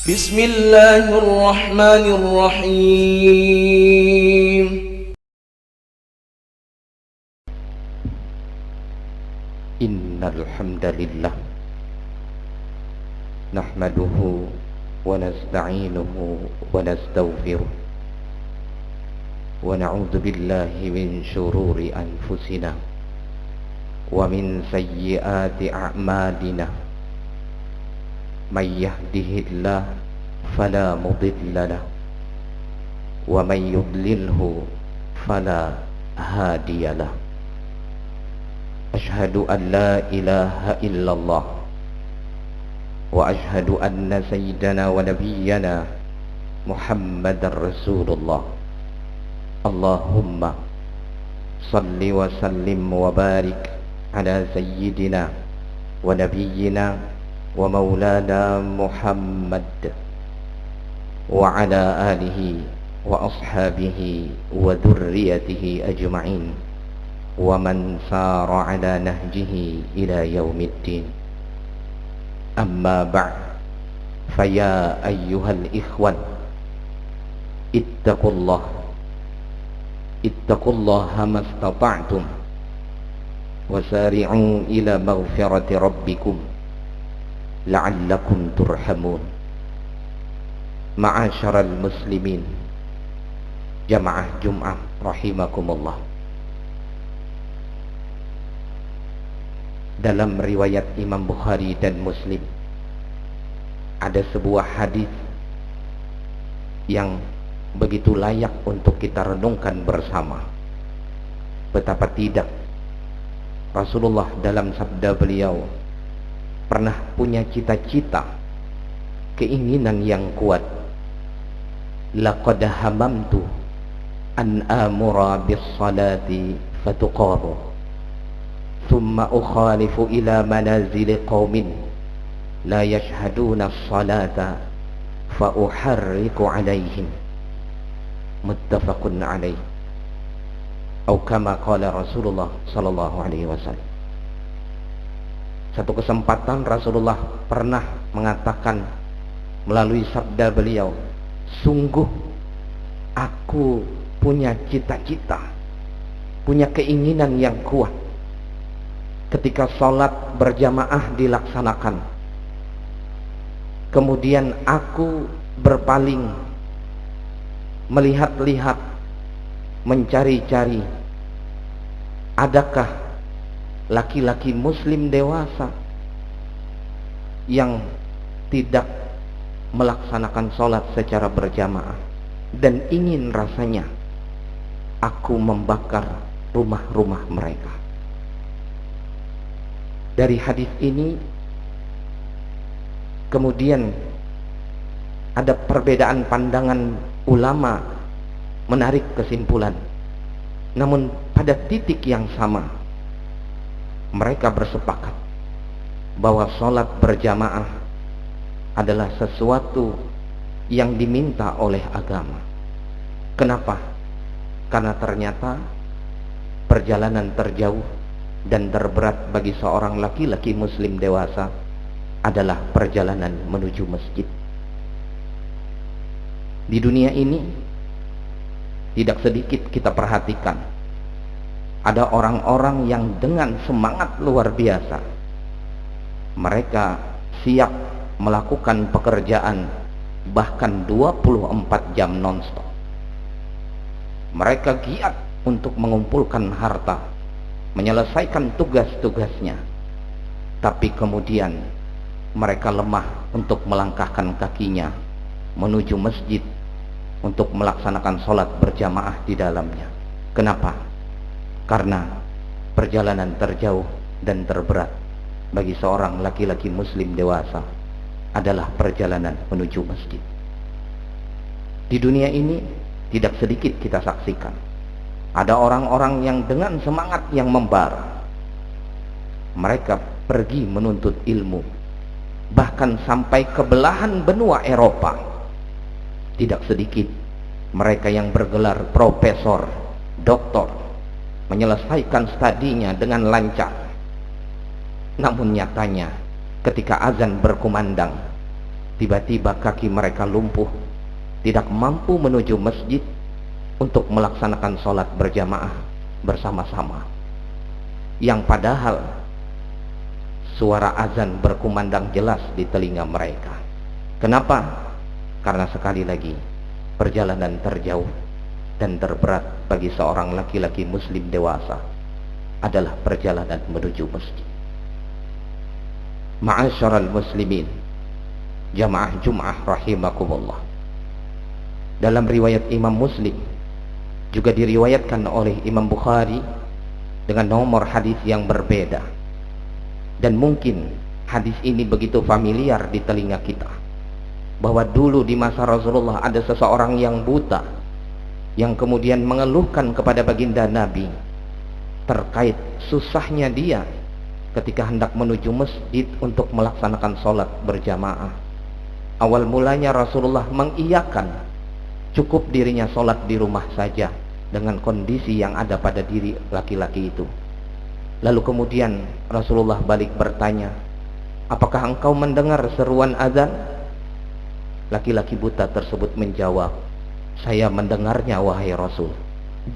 بسم الله الرحمن الرحيم. إن الحمد لله نحمده ونستعينه ونستغفره ونعوذ بالله من شرور أنفسنا ومن سيئات أعمالنا من يهده الله فلا مضل له ومن يضلله فلا هادي له. أشهد أن لا إله إلا الله وأشهد أن سيدنا ونبينا محمد رسول الله. اللهم صل وسلم وبارك على سيدنا ونبينا ومولانا محمد وعلى آله وأصحابه وذريته أجمعين ومن سار على نهجه إلى يوم الدين. أما بعد، فيا أيها الإخوان اتقوا الله ما استطعتم وسارعوا إلى مغفرة ربكم لعلكم ترحمون. معاشر المسلمين jamaah Jum'ah rahimakumullah. Dalam riwayat Imam Bukhari dan Muslim ada sebuah hadis yang begitu layak untuk kita renungkan bersama. Betapa tidak Rasulullah dalam sabda beliau pernah punya cita-cita, keinginan yang kuat. Laqad hamamtu an amura bis salati fatuqamu thumma ukhalifu ila manazili qaumin la yashhaduna as-salata fa uharriku alaihim. Muttafaqun alaih. Atau kama qala Rasulullah sallallahu alaihi wasallam. Satu kesempatan Rasulullah pernah mengatakan melalui sabda beliau, sungguh aku punya cita-cita, punya keinginan yang kuat ketika sholat berjamaah dilaksanakan, kemudian aku berpaling, melihat-lihat, mencari-cari, adakah laki-laki muslim dewasa yang tidak melaksanakan sholat secara berjamaah, dan ingin rasanya aku membakar rumah-rumah mereka. Dari hadis ini kemudian ada perbedaan pandangan ulama menarik kesimpulan, namun pada titik yang sama mereka bersepakat bahwa sholat berjamaah adalah sesuatu yang diminta oleh agama. Kenapa? Karena ternyata perjalanan terjauh dan terberat bagi seorang laki-laki muslim dewasa adalah perjalanan menuju masjid. Di dunia ini tidak sedikit kita perhatikan ada orang-orang yang dengan semangat luar biasa mereka siap melakukan pekerjaan bahkan 24 jam nonstop. Mereka giat untuk mengumpulkan harta, menyelesaikan tugas-tugasnya, tapi kemudian mereka lemah untuk melangkahkan kakinya menuju masjid untuk melaksanakan sholat berjamaah di dalamnya. Kenapa? Karena perjalanan terjauh dan terberat bagi seorang laki-laki muslim dewasa adalah perjalanan menuju masjid. Di dunia ini tidak sedikit kita saksikan ada orang-orang yang dengan semangat yang membara mereka pergi menuntut ilmu, bahkan sampai ke belahan benua Eropa. Tidak sedikit mereka yang bergelar profesor, doktor, menyelesaikan studinya dengan lancar. Namun nyatanya ketika azan berkumandang, tiba-tiba kaki mereka lumpuh, tidak mampu menuju masjid untuk melaksanakan sholat berjamaah bersama-sama, yang padahal suara azan berkumandang jelas di telinga mereka. Kenapa? Karena sekali lagi perjalanan terjauh dan terberat bagi seorang laki-laki muslim dewasa adalah perjalanan menuju masjid. Ma'asyiral muslimin, jamaah Jum'ah rahimakumullah. Dalam riwayat Imam Muslim, juga diriwayatkan oleh Imam Bukhari dengan nomor hadis yang berbeda, dan mungkin hadis ini begitu familiar di telinga kita, bahwa dulu di masa Rasulullah ada seseorang yang buta yang kemudian mengeluhkan kepada baginda Nabi terkait susahnya dia ketika hendak menuju masjid untuk melaksanakan sholat berjamaah. Awal mulanya Rasulullah mengiyakan cukup dirinya sholat di rumah saja dengan kondisi yang ada pada diri laki-laki itu. Lalu kemudian Rasulullah balik bertanya, apakah engkau mendengar seruan azan? Laki-laki buta tersebut menjawab, saya mendengarnya wahai Rasul.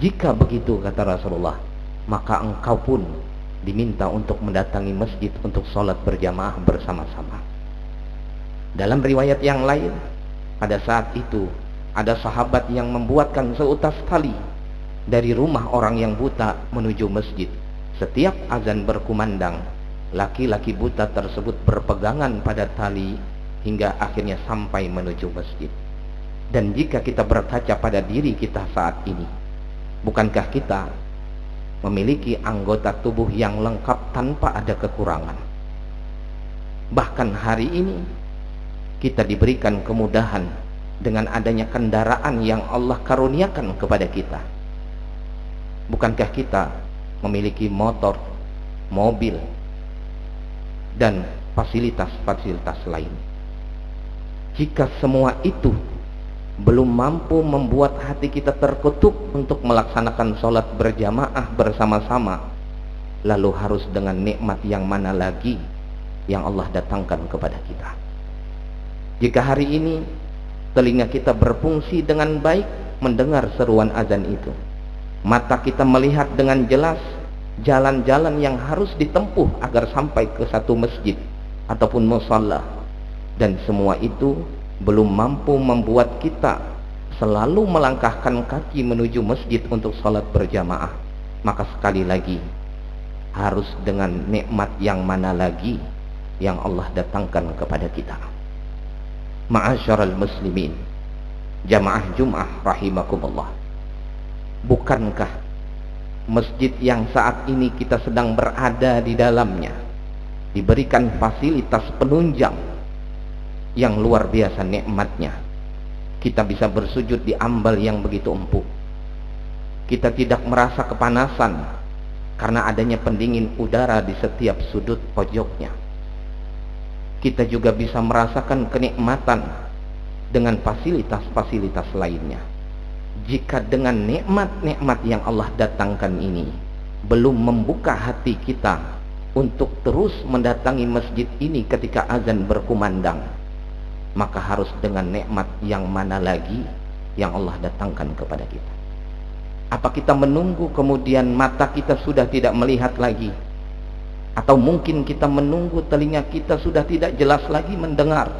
Jika begitu, kata Rasulullah, maka engkau pun diminta untuk mendatangi masjid untuk sholat berjamaah bersama-sama. Dalam riwayat yang lain, pada saat itu ada sahabat yang membuatkan seutas tali dari rumah orang yang buta menuju masjid. Setiap azan berkumandang, laki-laki buta tersebut berpegangan pada tali hingga akhirnya sampai menuju masjid. Dan jika kita berkaca pada diri kita saat ini, bukankah kita memiliki anggota tubuh yang lengkap tanpa ada kekurangan? Bahkan hari ini kita diberikan kemudahan dengan adanya kendaraan yang Allah karuniakan kepada kita. Bukankah kita memiliki motor, mobil, dan fasilitas-fasilitas lain? Jika semua itu belum mampu membuat hati kita terkutuk untuk melaksanakan sholat berjamaah bersama-sama, lalu harus dengan nikmat yang mana lagi yang Allah datangkan kepada kita? Jika hari ini telinga kita berfungsi dengan baik mendengar seruan azan itu, mata kita melihat dengan jelas jalan-jalan yang harus ditempuh agar sampai ke satu masjid ataupun musalla, dan semua itu belum mampu membuat kita selalu melangkahkan kaki menuju masjid untuk salat berjamaah, maka sekali lagi harus dengan nikmat yang mana lagi yang Allah datangkan kepada kita. Ma'asyiral muslimin, jamaah Jum'ah rahimakumullah, bukankah masjid yang saat ini kita sedang berada di dalamnya diberikan fasilitas penunjang yang luar biasa nikmatnya? Kita bisa bersujud di ambal yang begitu empuk. Kita tidak merasa kepanasan karena adanya pendingin udara di setiap sudut pojoknya. Kita juga bisa merasakan kenikmatan dengan fasilitas-fasilitas lainnya. Jika dengan nikmat-nikmat yang Allah datangkan ini belum membuka hati kita untuk terus mendatangi masjid ini ketika azan berkumandang, maka harus dengan nikmat yang mana lagi yang Allah datangkan kepada kita? Apa kita menunggu kemudian mata kita sudah tidak melihat lagi? Atau mungkin kita menunggu telinga kita sudah tidak jelas lagi mendengar,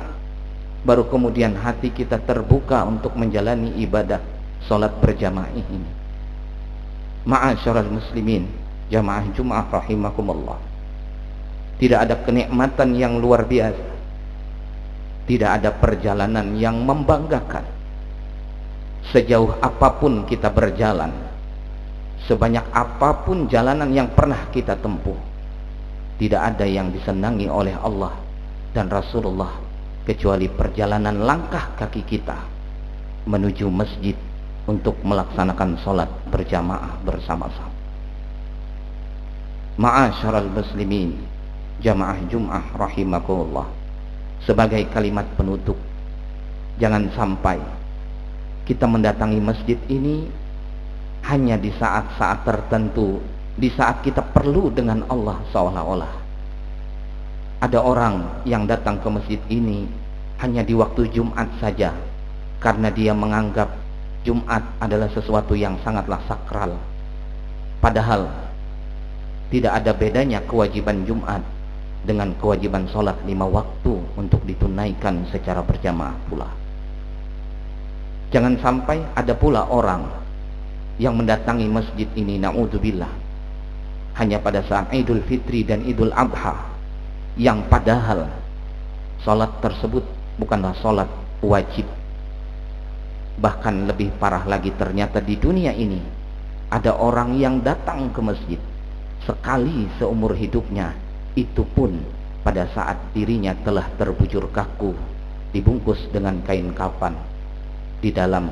baru kemudian hati kita terbuka untuk menjalani ibadah sholat berjamaah ini? Ma'asyiral muslimin, jamaah Jum'ah rahimakumullah, tidak ada kenikmatan yang luar biasa, tidak ada perjalanan yang membanggakan. Sejauh apapun kita berjalan, sebanyak apapun jalanan yang pernah kita tempuh, tidak ada yang disenangi oleh Allah dan Rasulullah kecuali perjalanan langkah kaki kita menuju masjid untuk melaksanakan sholat berjamaah bersama-sama. Ma'asyiral muslimin, jamaah Jum'ah rahimakumullah, sebagai kalimat penutup, jangan sampai kita mendatangi masjid ini hanya di saat-saat tertentu, di saat kita perlu dengan Allah, seolah-olah ada orang yang datang ke masjid ini hanya di waktu Jumat saja, karena dia menganggap Jumat adalah sesuatu yang sangatlah sakral. Padahal tidak ada bedanya kewajiban Jumat dengan kewajiban sholat 5 waktu untuk ditunaikan secara berjamaah pula. Jangan sampai ada pula orang yang mendatangi masjid ini, na'udzubillah, hanya pada saat Idul Fitri dan Idul Adha, yang padahal sholat tersebut bukanlah sholat wajib. Bahkan lebih parah lagi, ternyata di dunia ini ada orang yang datang ke masjid sekali seumur hidupnya, itu pun pada saat dirinya telah terbujur kaku, dibungkus dengan kain kafan di dalam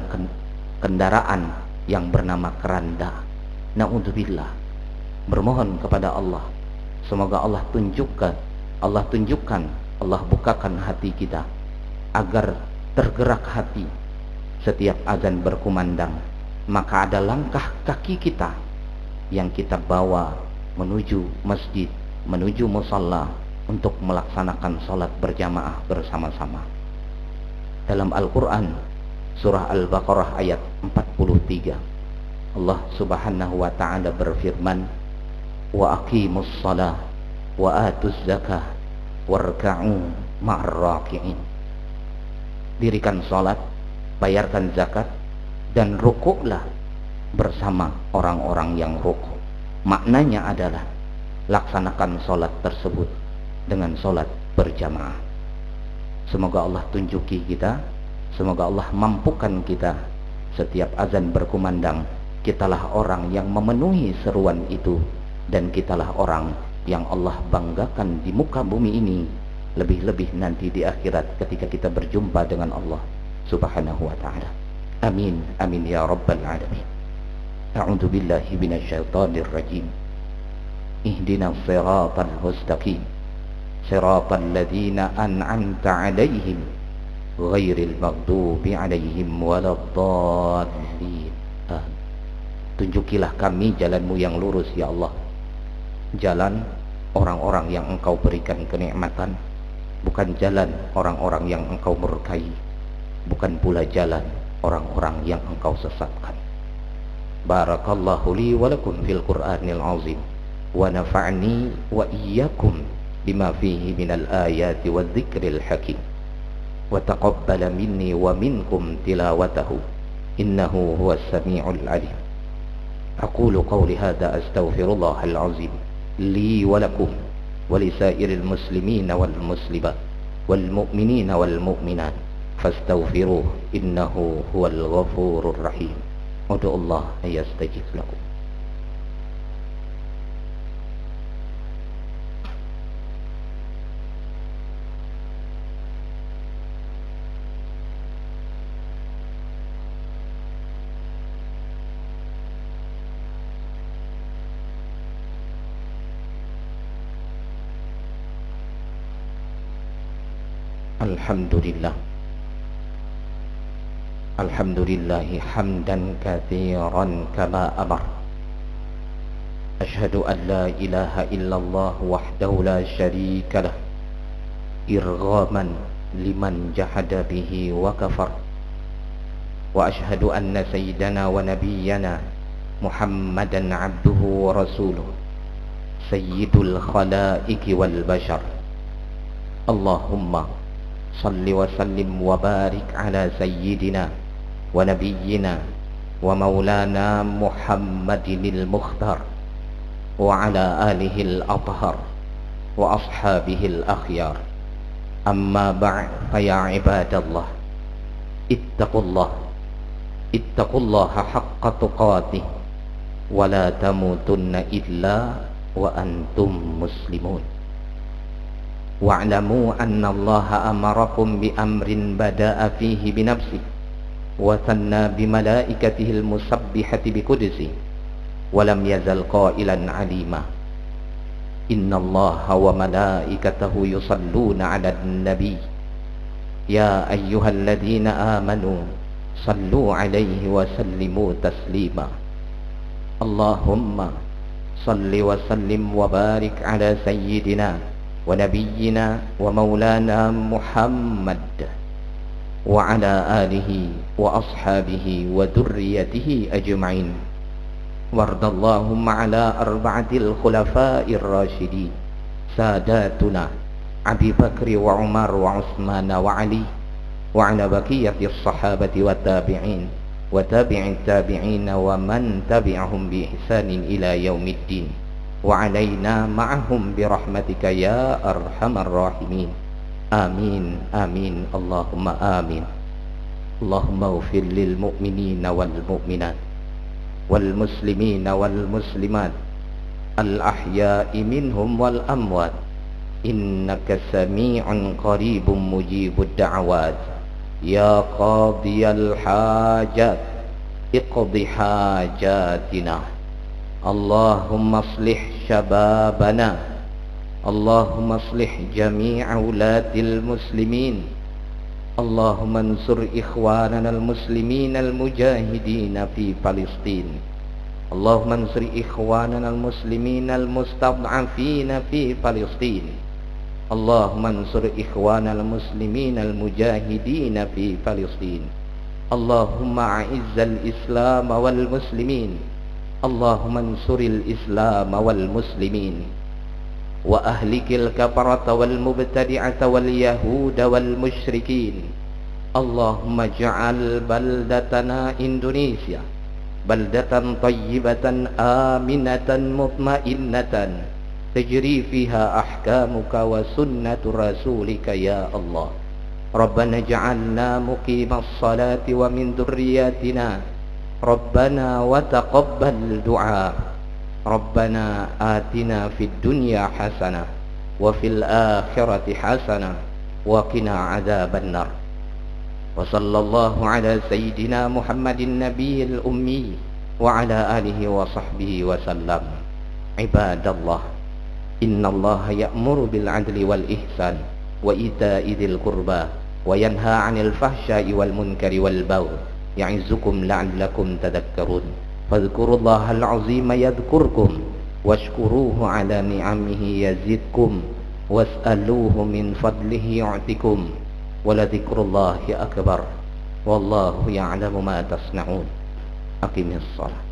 kendaraan yang bernama keranda. Na'udzubillah. Bermohon kepada Allah, semoga Allah tunjukkan, Allah bukakan hati kita agar tergerak hati setiap azan berkumandang, maka ada langkah kaki kita yang kita bawa menuju masjid, menuju musalla untuk melaksanakan sholat berjamaah bersama-sama. Dalam Al-Quran surah Al-Baqarah ayat 43, Allah subhanahu wa ta'ala berfirman, wa aqimus shalah wa atuz zakah warka'u ma'ar raki'in. Dirikan sholat, bayarkan zakat, dan rukuklah bersama orang-orang yang rukuk. Maknanya adalah laksanakan sholat tersebut dengan sholat berjamaah. Semoga Allah tunjuki kita, semoga Allah mampukan kita, setiap azan berkumandang kitalah orang yang memenuhi seruan itu, dan kitalah orang yang Allah banggakan di muka bumi ini, lebih-lebih nanti di akhirat ketika kita berjumpa dengan Allah subhanahu wa ta'ala. Amin, amin ya rabbal alamin. A'udzu billahi minasyaitonir rajim. Ihdinas siratal mustaqim, siratal ladzina an'amta 'alaihim ghairil maghdubi 'alaihim waladdallin. Tunjukilah kami jalanmu yang lurus ya Allah, jalan orang-orang yang engkau berikan kenikmatan, bukan jalan orang-orang yang engkau murkai, bukan pula jalan orang-orang yang engkau sesatkan. Barakallahu li wa lakum fil Qur'anil azim, wa nafa'ni wa iyyakum bima fihi minal ayati wadh-dhikril hakim, wa taqabbala minni wa minkum tilawatahu innahu huwas sami'ul alim. Aqulu qawli hadha astaghfirullahal azim li wa lakum wa lisairil muslimina wal muslimat wal mu'minina wal mu'minat fastaghfiruh innahu huwal ghafurur rahim. Ud'u Allah ayastajib lakum. Alhamdulillah, alhamdulillahi hamdan katsiran kama amar. Ashhadu an la ilaha illallah wahdahu la syarika lah, irghaman liman jahada bihi wa kafar. Wa ashhadu anna sayyidana wa nabiyyana Muhammadan abduhu wa rasuluh, sayyidul khalaiqi wal bashar. Allahumma salli wa sallim wa barik ala sayyidina wa nabiyyina wa maulana Muhammadinil mukhtar wa ala alihi al-athhar wa ashabihi al-akhyar. Amma ba'd, fa ya ibadallah, ittaqullaha haqqa tuqatih wa la tamutunna illa wa antum muslimun. Wa'lamu anna Allaha amarakum bi amrin bada'a fihi bi nafsihi wa thanna bi malaikatihi al-musabbihati bi qudsi wa lam yazal qailan 'alima. Inna Allaha wa malaikatahu yusalluna 'alan nabi ya ayyuhalladzina amanu sallu 'alaihi wa sallimu taslima. Allahumma salli wa sallim wa barik ala sayyidina ونبينا ومولانا محمد وعلى آله وأصحابه وذريته أجمعين، وارض اللهم على أربعة الخلفاء الراشدين ساداتنا أبي بكر وعمر وعثمان وعلي، وعلى بقية الصحابة والتابعين وتابع التابعين ومن تبعهم بإحسان إلى يوم الدين، وعلينا معهم برحمتك يا أرحم الراحمين. آمين آمين اللهم آمين. اللهم اغفر للمؤمنين والمؤمنات والمسلمين والمسلمات الأحياء منهم والأموات، إنك سميع قريب مجيب الدعوات. يا قاضي الحاجات اقض حاجاتنا. اللهم اصلح شبابنا، اللهم اصلح جميع ولاة المسلمين، اللهم انصر إخواننا المسلمين المجاهدين في فلسطين، اللهم انصر إخواننا المسلمين المستضعفين في فلسطين، اللهم انصر إخواننا المسلمين المجاهدين في فلسطين، اللهم أعز الإسلام والمسلمين، اللهم انصر الإسلام والمسلمين، وأهلك الكفرة والمبتدعة واليهود والمشركين. اللهم اجعل بلدتنا إندونيسيا بلدة طيبة آمنة مطمئنة تجري فيها أحكامك وسنة رسولك يا الله. ربنا اجعلنا مقيم الصلاة ومن ذرياتنا ربنا وتقبل دعاء. ربنا آتنا في الدنيا حسنة وفي الآخرة حسنة وقنا عذاب النار. وصلى الله على سيدنا محمد النبي الأمي وعلى آله وصحبه وسلم. عباد الله، إن الله يأمر بالعدل والإحسان وإيتاء ذي القربى وينهى عن الفحشاء والمنكر والبغي يعظكم لعلكم تذكرون. فاذكروا الله العظيم يذكركم واشكروه على نعمه يزدكم واسألوه من فضله يعطكم ولذكر الله أكبر والله يعلم ما تصنعون. أقم الصلاة.